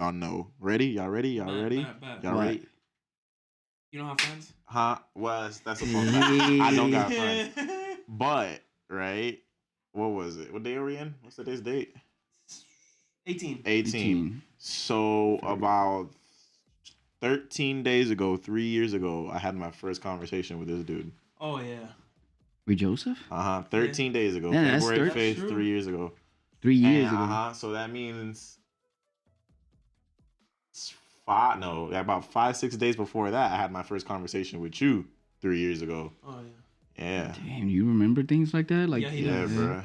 Oh no. Ready? Y'all ready? Y'all ready? Y'all What? ready? You don't have friends? Huh? Well, that's a fun fact. I don't got friends. Yeah. But, right? What was it? What day are we in? What's today's date? 18. 18. So 30. about 13 days ago, 3 years ago, I had my first conversation with this dude. Oh yeah. With Joseph? 13 days ago. Yeah, that's February thir- 5th, True. 3 years ago. 3 years And, ago. so that means about 5, 6 days before that, I had my first conversation with you 3 years ago. Oh yeah. Yeah. Damn, you remember things like that? Like Yeah, he Yeah, does. bro.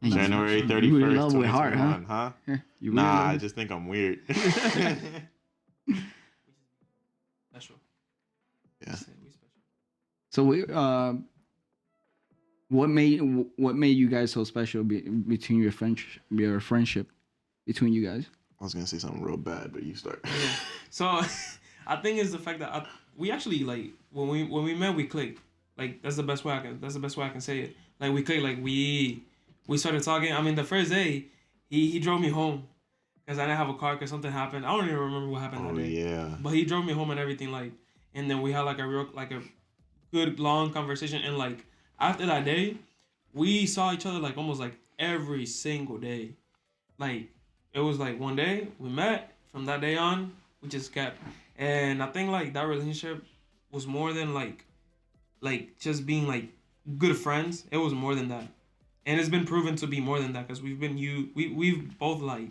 Man, January you- 31st, you in love with heart, huh? 2021, You Nah, really I love just think I'm weird. Special. Yeah. We special. So what made you guys so special between your friendship between you guys? I was gonna say something real bad, but you start. Yeah. So I think it's the fact that we actually like when we met we clicked. Like that's the best way I can say it. Like we clicked. Like we started talking. I mean the first day he drove me home because I didn't have a car because something happened. I don't even remember what happened Oh that day. yeah. But he drove me home and everything like, and then we had like a good long conversation and like after that day we saw each other like almost like every single day. Like it was like one day we met. From that day on, we just kept. And I think like that relationship was more than like just being like good friends. It was more than that, and it's been proven to be more than that because we've both like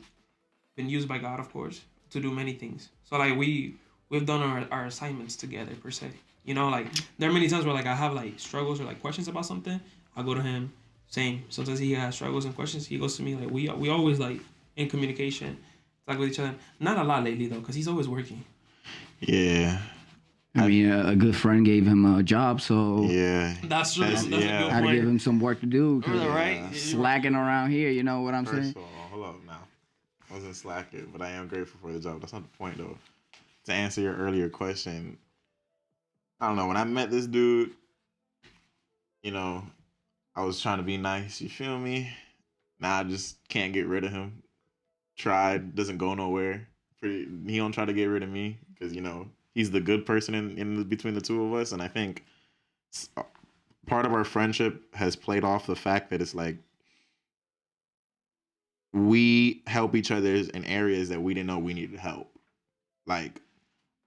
been used by God, of course, to do many things. So like we've done our assignments together per se. You know, like there are many times where like I have like struggles or like questions about something. I go to him. Same. Sometimes he has struggles and questions. He goes to me. Like we always like in communication, talk with each other. Not a lot lately though, because he's always working. Yeah. I mean, a good friend gave him a job, so Yeah. That's true. That's a yeah. good I had to point. give him some work to do. 'Cause Right? slacking around here, you know what I'm saying? First of all, hold up now. I wasn't slacking, but I am grateful for the job. That's not the point though. To answer your earlier question, I don't know. When I met this dude, you know, I was trying to be nice. You feel me? Now I just can't get rid of him. Tried, doesn't go nowhere. He don't try to get rid of me because he's the good person in between the two of us, and I think part of our friendship has played off the fact that it's like we help each other in areas that we didn't know we needed help. Like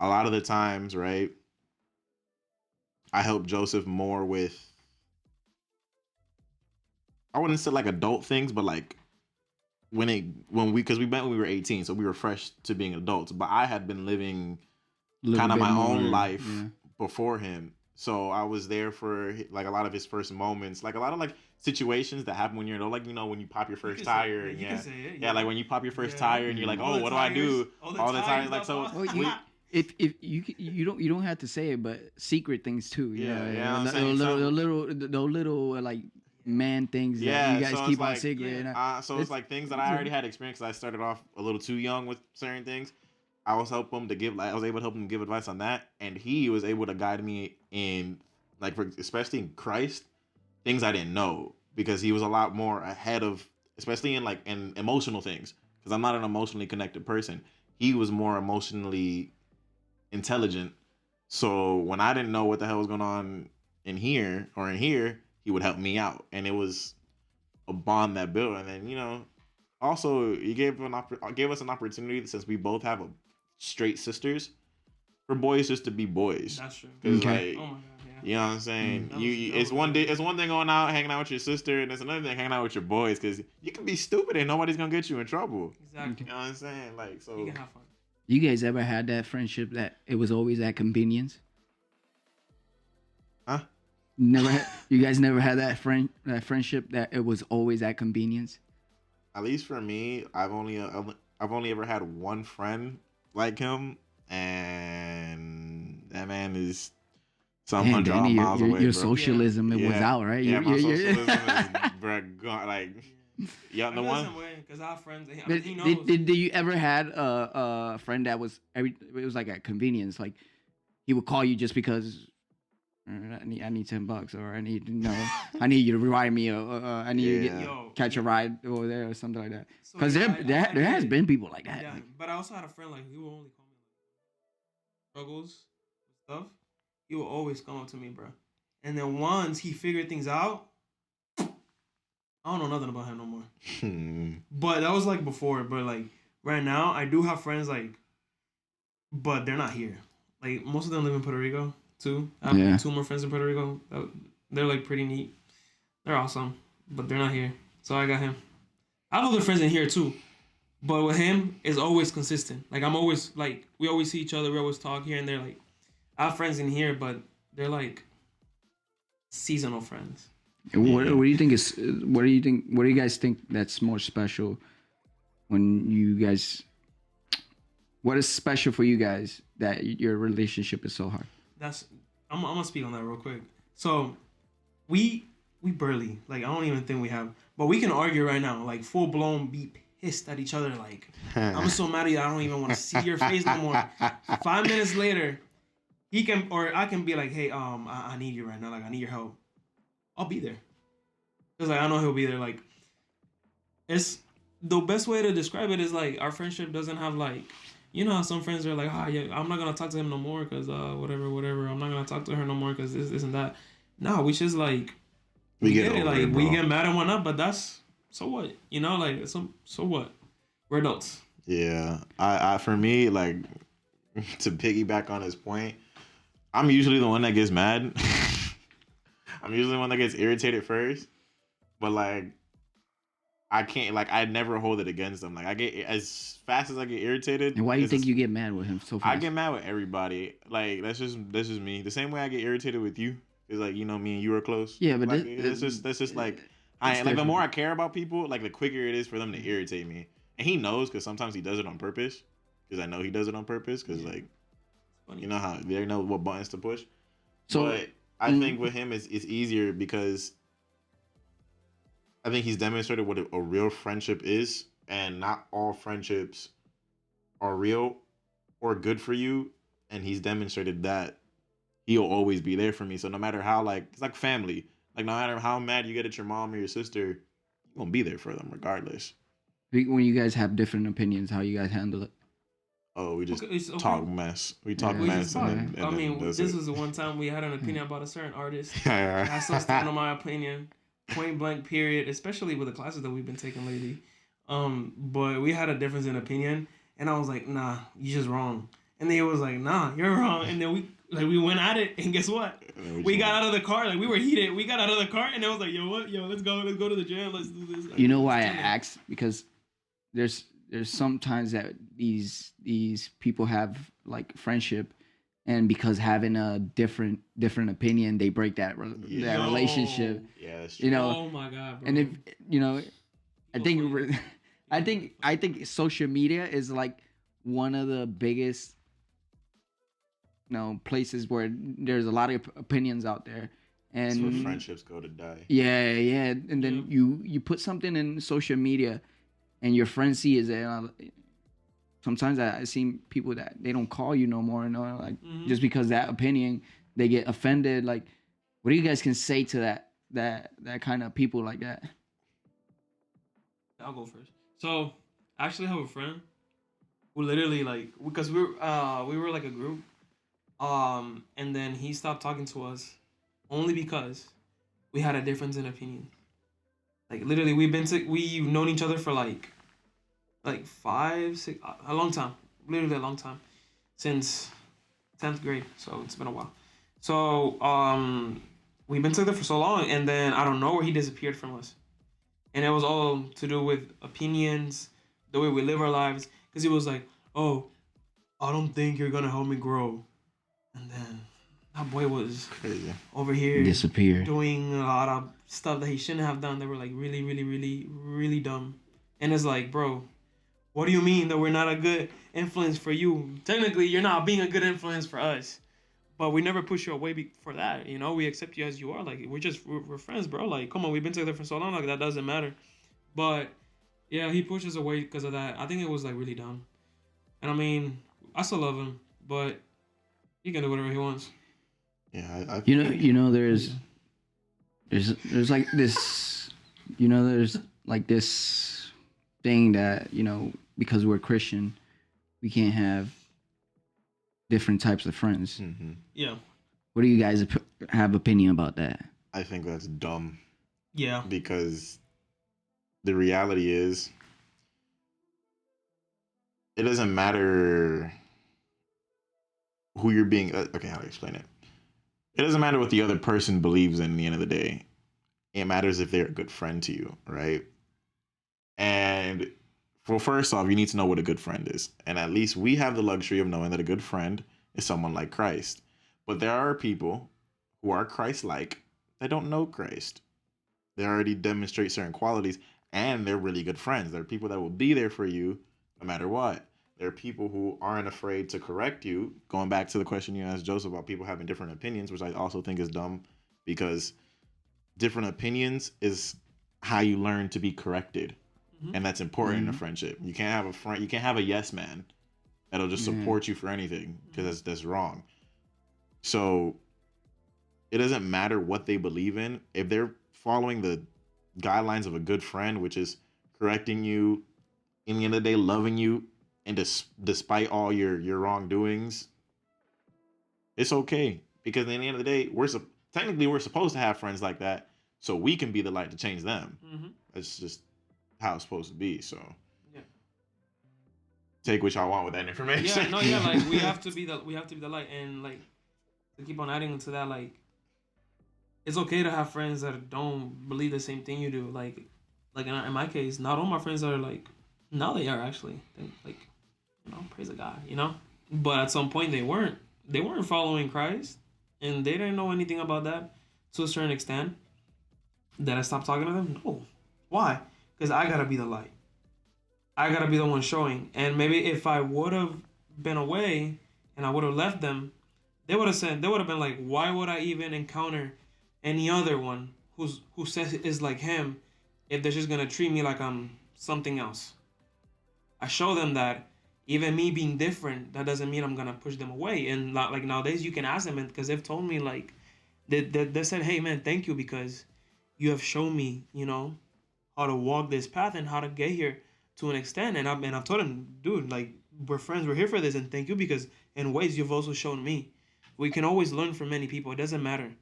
a lot of the times, right? I help Joseph more with, I wouldn't say like adult things, but like because we met when we were 18, so we were fresh to being adults. But I had been living kind of my own life before him, so I was there for like a lot of his first moments, like a lot of like situations that happen when you're like when you pop your first tire, like when you pop your first tire and you're like, oh, what do I do? All the tires, like so. You don't have to say it, but secret things too. Yeah, I'm the saying little like man things that you guys so keep like, on secret. So it's like things that I already had experience. I started off a little too young with certain things. I was able to help him give advice on that, and he was able to guide me in especially in Christ, things I didn't know because he was a lot more ahead of, especially in emotional things, because I'm not an emotionally connected person. He was more emotionally intelligent, so when I didn't know what the hell was going on in here, he would help me out, and it was a bond that built. And then also he gave us an opportunity, since we both have straight sisters, for boys just to be boys. That's true. Like, oh my God, you know what I'm saying? It's one thing going out hanging out with your sister, and it's another thing hanging out with your boys, because you can be stupid and nobody's gonna get you in trouble. Exactly. You know what I'm saying? Like, so you can have fun. You guys ever had that friendship that it was always at convenience? Huh? You guys never had that friendship that it was always at convenience? At least for me, I've only ever had one friend like him, and that man is some Damn, hundred Danny, miles away. your bro. socialism was out, right? Yeah, my socialism is gone. Like, Yeah, the one. Because our friends, he knows. Did you ever had a friend that was it was like at convenience, like he would call you just because I need $10, or I need I need you to ride me, I need you to Yeah. Yo, catch a ride over there or something like that. so Because yeah, there has been people like that. Yeah, Like, but I also had a friend like he would only call me like struggles stuff. He would always come up to me, bro. And then once he figured things out, I don't know nothing about him no more. But that was like before. But like right now, I do have friends like, but they're not here. Like most of them live in Puerto Rico too. I have Yeah. 2 more friends in Puerto Rico. They're like pretty neat. They're awesome, but they're not here. So I got him. I have other friends in here too. But with him, it's always consistent. Like I'm always like we always see each other. We always talk here and there. Like I have friends in here, but they're like seasonal friends. what do you think is? What do you think? What do you guys think that's more special when you guys? What is special for you guys that your relationship is so hard? That's I'm gonna speak on that real quick. So we barely like I don't even think we have, but we can argue right now, like full blown be pissed at each other. Like I'm so mad at you, I don't even want to see your face no more. 5 minutes later, he can or I can be like, hey, I need you right now. Like I need your help. I'll be there. Cause like I know he'll be there. Like it's the best way to describe it is like our friendship doesn't have like you know how some friends are like yeah I'm not gonna talk to him no more because whatever I'm not gonna talk to her no more because this and that. No, we just like We get it. over Like it, we bro. get mad and whatnot, but that's so what you know like so what we're adults. Yeah, I for me, like, to piggyback on his point, I'm usually the one that gets mad. I'm usually the one that gets irritated first, but like, I can't, like, I never hold it against them. Like, I get as fast as I get irritated. And why do you it's think as- you get mad with him so fast? I get mad with everybody. Like, that's just me. The same way I get irritated with you is like, you know, me and you are close. Yeah, but like, that's just like I like the different. more I care about people, like the quicker it is for them to irritate me. And he knows because sometimes he does it on purpose. Because I know he does it on purpose. Because like, Funny. you know how they know what buttons to push. So- but I think with him it's easier because I think he's demonstrated what a real friendship is, and not all friendships are real or good for you. And he's demonstrated that he'll always be there for me. So no matter how, like, it's like family. Like no matter how mad you get at your mom or your sister, you're gonna be there for them regardless. When you guys have different opinions, how you guys handle it? Oh, we just Okay, it's okay. talk mess. We talk Yeah. We mess, just and talk. then, and I then mean, that's this it. was the one time we had an opinion about a certain artist. I still stand on my opinion, point blank, period. Especially with the classes that we've been taking lately. But we had a difference in opinion, and I was like, "Nah, you're just wrong." And then he was like, "Nah, you're wrong." And then we went at it, and guess what? We got out of the car, like we were heated. We got out of the car, and it was like, "Yo, what? Yo, let's go to the gym. Let's do this." Like, You know why I let's do it. ask? Because there's sometimes that these people have like friendship, and because having a different opinion, they break that Yeah. that relationship. Yeah, that's true. You know, Oh my god, bro. and if you know, I People think funny. I think social media is like one of the biggest places where there's a lot of opinions out there, That's where and friendships go to die. yeah, and then you put something in social media, and your friend sees it. And sometimes I see people that they don't call you no more, like just because that opinion, they get offended. Like, what do you guys can say to that kind of people like that? I'll go first. So I actually have a friend who literally like because we were like a group, and then he stopped talking to us only because we had a difference in opinion. Like literally, we've known each other for like 5, 6, a long time, literally a long time, since 10th grade. So it's been a while. So we've been together for so long, and then I don't know where he disappeared from us. And it was all to do with opinions, the way we live our lives. Because he was like, "Oh, I don't think you're gonna help me grow." And then that boy was Crazy. over here Disappeared. doing a lot of stuff that he shouldn't have done. That were like really, really, really, really dumb. And it's like, bro, what do you mean that we're not a good influence for you? Technically, you're not being a good influence for us. But we never push you away for that, you know. We accept you as you are. Like we're friends, bro. Like, come on, we've been together for so long. Like that doesn't matter. But yeah, he pushed us away because of that. I think it was like really dumb. And I mean, I still love him, but he can do whatever he wants. Yeah, I there's like this, there's like this thing that, because we're Christian, we can't have different types of friends. Mm-hmm. Yeah. What do you guys have opinion about that? I think that's dumb. Yeah. Because the reality is, it doesn't matter who you're being. Okay, how do I explain it? It doesn't matter what the other person believes in the end of the day. It matters if they're a good friend to you, right? And first off, you need to know what a good friend is. And at least we have the luxury of knowing that a good friend is someone like Christ. But there are people who are Christ-like that don't know Christ. They already demonstrate certain qualities, and they're really good friends. There are people that will be there for you no matter what. There are people who aren't afraid to correct you. Going back to the question you asked Joseph about people having different opinions, which I also think is dumb, because different opinions is how you learn to be corrected. Mm-hmm. And that's important in a friendship. You can't have a friend, you can't have a yes man that'll just support you for anything, because that's wrong. So it doesn't matter what they believe in. If they're following the guidelines of a good friend, which is correcting you, in the end of the day, loving you, and despite all your wrongdoings, it's okay. Because at the end of the day, technically we're supposed to have friends like that, so we can be the light to change them. Mm-hmm. That's just how it's supposed to be. So take what y'all want with that information. Like we have to be the light, and like to keep on adding to that, like it's okay to have friends that don't believe the same thing you do. Like in my case, not all my friends are like, now they are actually, like, praise the God, But at some point they weren't following Christ, and they didn't know anything about that to a certain extent. That I stopped talking to them? No. Why? Because I gotta be the light. I gotta be the one showing. And maybe if I would have been away and I would have left them, they would have been like, why would I even encounter any other one who says is like him if they're just gonna treat me like I'm something else? I show them that even me being different, that doesn't mean I'm gonna push them away. And like nowadays, you can ask them, because they've told me, like, they said, hey man, thank you, because you have shown me, how to walk this path and how to get here to an extent. And I've told them, dude, like, we're friends, we're here for this, and thank you, because in ways you've also shown me. We can always learn from many people. It doesn't matter.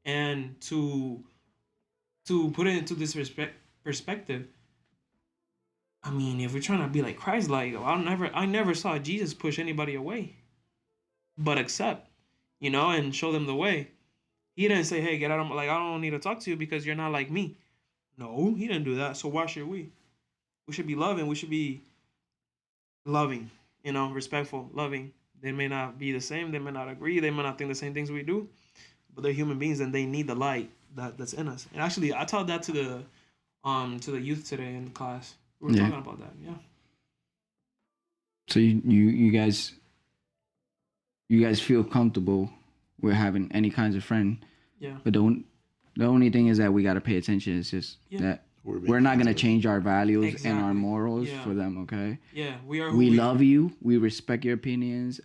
And to put it into this perspective, I mean, if we're trying to be like Christ, like, I never saw Jesus push anybody away, but accept, and show them the way. He didn't say, hey, get out of my, like, I don't need to talk to you because you're not like me. No, he didn't do that. So why should we? We should be loving. We should be loving, respectful, loving. They may not be the same. They may not agree. They may not think the same things we do, but they're human beings, and they need the light that's in us. And actually, I taught that to the youth today in class. We were talking about that. Yeah. So you guys feel comfortable with having any kinds of friend. Yeah. But the only thing is that we got to pay attention. It's just that we're not going to change our values and our morals for them, okay? Yeah, we love you. We respect your opinions.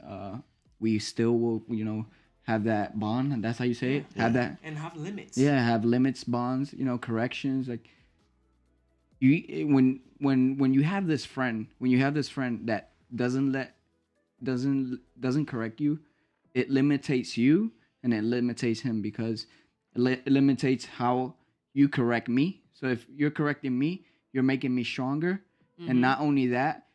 We still will, have that bond, and that's how you say it. Yeah. Have that. And have limits. Yeah, have limits, bonds, corrections. Like, when you have this friend, that doesn't correct you, it limitates you, and it limitates him, because it limitates how you correct me. So if you're correcting me, you're making me stronger. Mm-hmm. And not only that,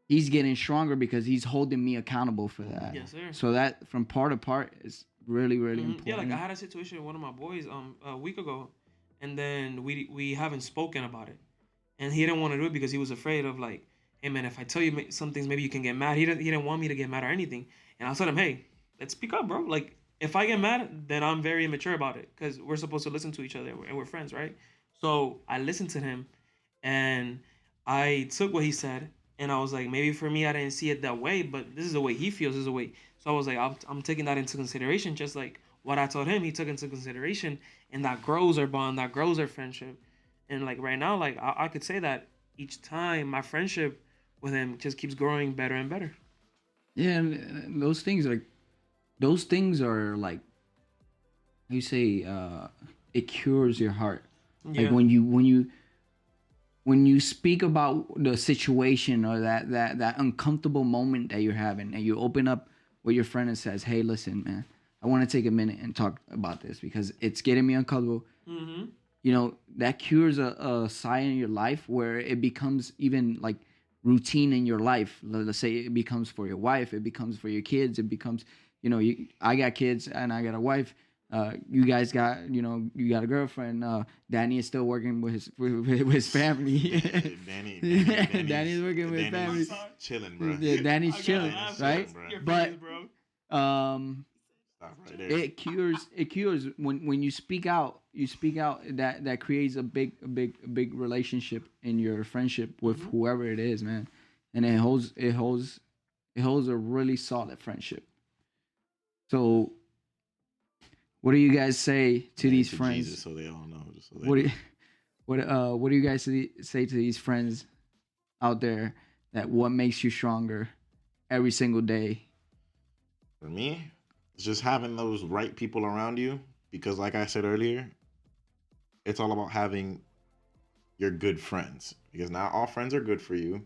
he's getting stronger because he's holding me accountable for that. Yes, sir. So that from part to part is really, really important. Yeah, like I had a situation with one of my boys a week ago, and then we haven't spoken about it. And he didn't want to do it because he was afraid of, like, hey man, if I tell you some things, maybe you can get mad. He didn't want me to get mad or anything. And I told him, hey, let's speak up, bro. Like, if I get mad, then I'm very immature about it, because we're supposed to listen to each other and we're friends, right? So I listened to him, and I took what he said, and I was like, maybe for me, I didn't see it that way, but this is the way he feels, this is the way. So I was like, I'm taking that into consideration, just like what I told him, he took into consideration, and that grows our bond, that grows our friendship. And like right now, like I could say that each time my friendship with him just keeps growing better and better. Yeah, and those things are like you say it cures your heart. Yeah. Like when you speak about the situation or that uncomfortable moment that you're having, and you open up with your friend and says, "Hey, listen, man, I want to take a minute and talk about this because it's getting me uncomfortable." Mm-hmm. You know, that cures a side in your life where it becomes even like routine in your life. Let's say it becomes for your wife, it becomes for your kids, it becomes, you know, I got kids and I got a wife. You guys got, you know, you got a girlfriend. Danny is still working with his family. Danny's working with his family. Chilling, bro. Yeah, Danny's chilling, right? But Right there. it cures when you speak out. You speak out, that creates a big relationship in your friendship with whoever it is, man, and it holds a really solid friendship. So, what do you guys say to these friends? Jesus, so they all know. Just so they What do know. you, what do you guys say to these friends out there, that what makes you stronger every single day? For me, it's just having those right people around you. Because, like I said earlier, it's all about having your good friends. Because not all friends are good for you.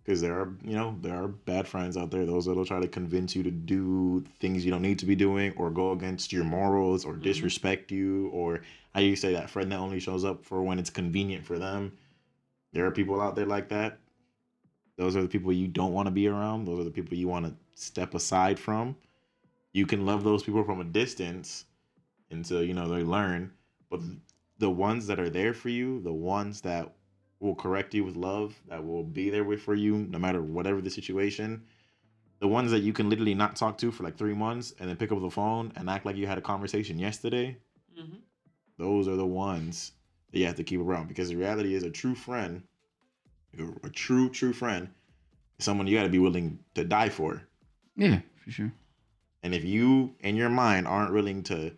Because there are bad friends out there. Those that'll try to convince you to do things you don't need to be doing, or go against your morals, or disrespect you, or how you say that friend that only shows up for when it's convenient for them. There are people out there like that. Those are the people you don't want to be around. Those are the people you want to step aside from. You can love those people from a distance until they learn, but the ones that are there for you, the ones that will correct you with love, that will be there for you no matter whatever the situation, the ones that you can literally not talk to for like 3 months and then pick up the phone and act like you had a conversation yesterday. Those are the ones that you have to keep around, because the reality is a true friend, a true friend, is someone you got to be willing to die for. Yeah, for sure. And if you in your mind aren't willing to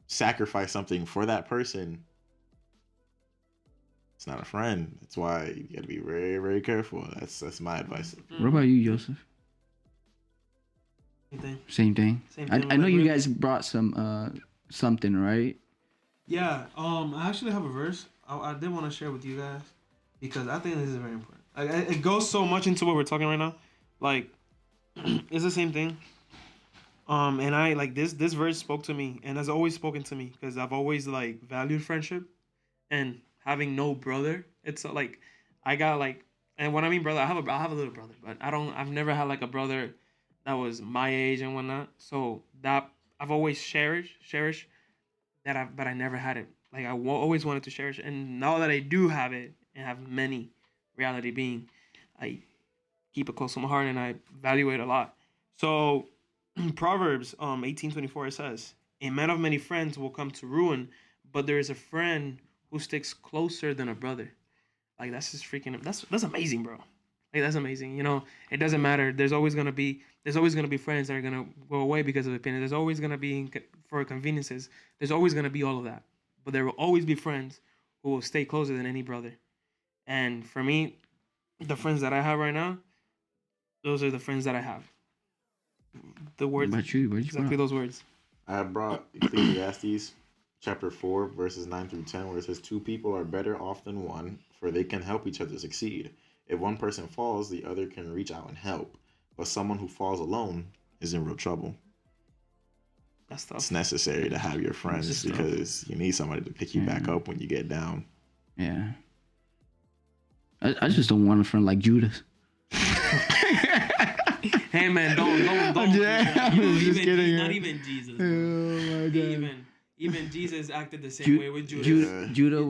sacrifice something for that person, it's not a friend. That's why you got to be very, very careful. That's my advice. What about you, Joseph? Same thing. I know you guys brought something, right? Yeah. I actually have a verse I did want to share with you guys, because I think this is very important. Like, it goes so much into what we're talking right now. Like, it's the same thing. And I like this verse spoke to me, and has always spoken to me, because I've always like valued friendship and having no brother. It's like I got like, and when I mean brother, I have a little brother, but I've never had like a brother that was my age and whatnot. So that I've always cherished that, but I never had it. Like always wanted to cherish it, and now that I do have it and have many, reality being, I keep it close to my heart and I value it a lot. So Proverbs 18:24, it says, "A man of many friends will come to ruin, but there is a friend who sticks closer than a brother." Like that's just freaking that's amazing, bro. Like that's amazing. It doesn't matter. There's always gonna be friends that are gonna go away because of opinion. There's always gonna be for conveniences. There's always gonna be all of that, but there will always be friends who will stay closer than any brother. And for me, the friends that I have right now, those are the friends that I have. The words, exactly those words. I brought Ecclesiastes chapter 4, verses 9 through 10, where it says, "Two people are better off than one, for they can help each other succeed. If one person falls, the other can reach out and help. But someone who falls alone is in real trouble." That's tough. It's necessary to have your friends, because you need somebody to pick you back up when you get down. Yeah. I just don't want a friend like Judas. Hey man, don't. I'm just kidding. Not even Jesus. Bro. Oh my God. Even Jesus acted the same way with Judas. Judas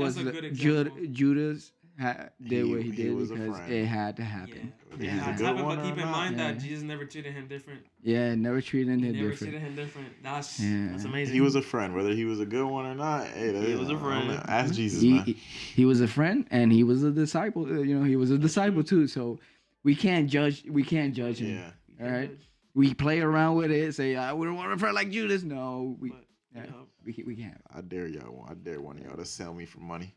did what he did because it had to happen. Yeah. But keep in mind that Jesus never treated him different. Yeah, never treated him different. That's amazing. He was a friend, whether he was a good one or not. Hey, he was a friend. Ask Jesus, man. He was a friend, and he was a disciple. He was a disciple too. So we can't judge. We can't judge him. Yeah. All right. We play around with it. Say I wouldn't want a friend like Judas. No, we can't. I dare y'all. I dare one of y'all to sell me for money.